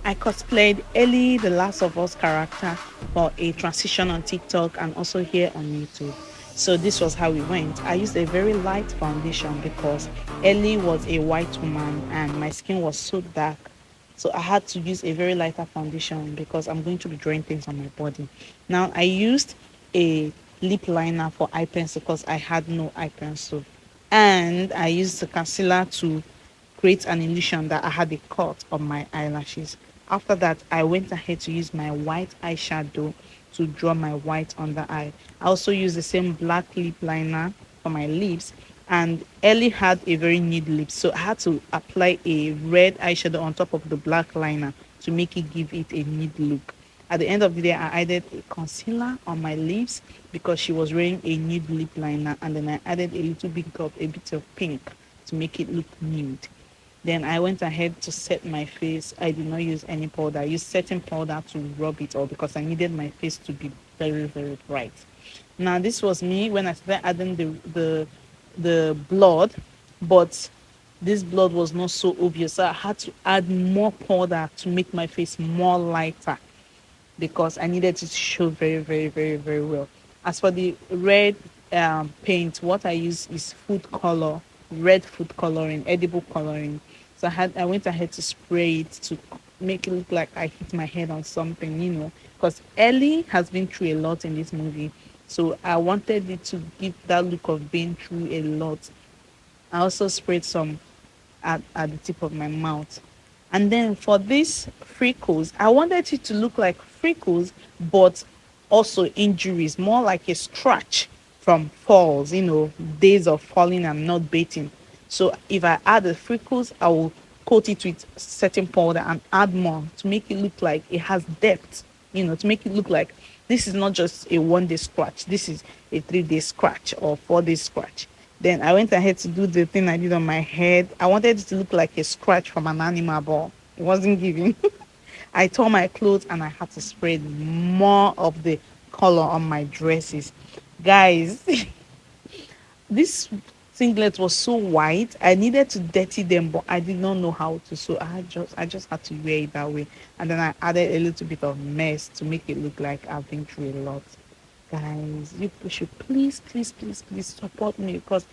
I cosplayed Ellie, the Last of Us character, for a transition on TikTok and also here on YouTube. So this was how we went. I used a very light foundation because Ellie was a white woman and my skin was so dark. So I had to use a very lighter foundation because I'm going to be drawing things on my body. Now I used a lip liner for eye pencil because I had no eye pencil. And I used the concealer to create an illusion that I had a cut on my eyelashes. After that, I went ahead to use my white eyeshadow to draw my white under eye. I also used the same black lip liner for my lips, and Ellie had a very nude lip, so I had to apply a red eyeshadow on top of the black liner to make it give it a nude look. At the end of the day, I added a concealer on my lips because she was wearing a nude lip liner, and then I added a little bit of pink to make it look nude. Then I went ahead to set my face. I did not use any powder. I used setting powder to rub it all because I needed my face to be very, very bright. Now this was me when I started adding the blood, but this blood was not so obvious. So I had to add more powder to make my face more lighter because I needed to show very, very, very, very well. As for the red paint, what I use is food color, red food coloring, edible coloring. So I went ahead to spray it to make it look like I hit my head on something, because Ellie has been through a lot in this movie. So I wanted it to give that look of being through a lot. I also sprayed some at the tip of my mouth. And then for these freckles, I wanted it to look like freckles, but also injuries, more like a scratch from falls, days of falling and not baiting. So if I add the freckles, I will coat it with certain powder and add more to make it look like it has depth, to make it look like this is not just a 1 day scratch, this is a 3 day scratch or 4 day scratch. Then I went ahead to do the thing I did on my head. I wanted it to look like a scratch from an animal, but it wasn't giving. I tore my clothes and I had to spread more of the color on my dresses. Guys, this singlet was so white. I needed to dirty them, but I did not know how to. So I just had to wear it that way. And then I added a little bit of mess to make it look like I've been through a lot. Guys, you should please, please, please, please support me because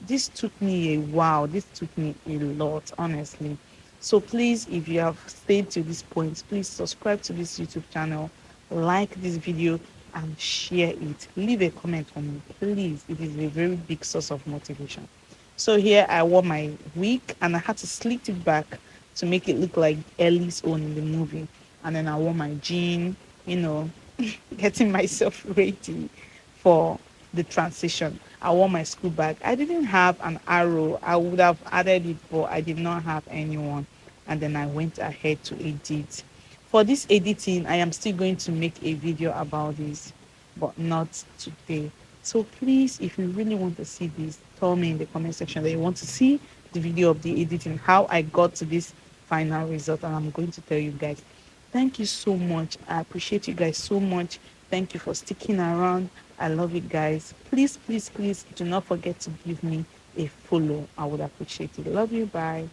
this took me a while. This took me a lot, honestly. So please, if you have stayed to this point, please subscribe to this YouTube channel, like this video, and share it. Leave a comment for me, please. It is a very big source of motivation. So here I wore my wig and I had to slit it back to make it look like Ellie's own in the movie. And then I wore my jean, you know, getting myself ready for the transition. I wore my school bag. I didn't have an arrow. I would have added it, but I did not have anyone. And then I went ahead to edit. For this editing, I am still going to make a video about this, but not today. So please, if you really want to see this, tell me in the comment section that you want to see the video of the editing, how I got to this final result, and I'm going to tell you guys. Thank you so much. I appreciate you guys so much. Thank you for sticking around. I love you guys. Please, please, please do not forget to give me a follow. I would appreciate it. Love you. Bye.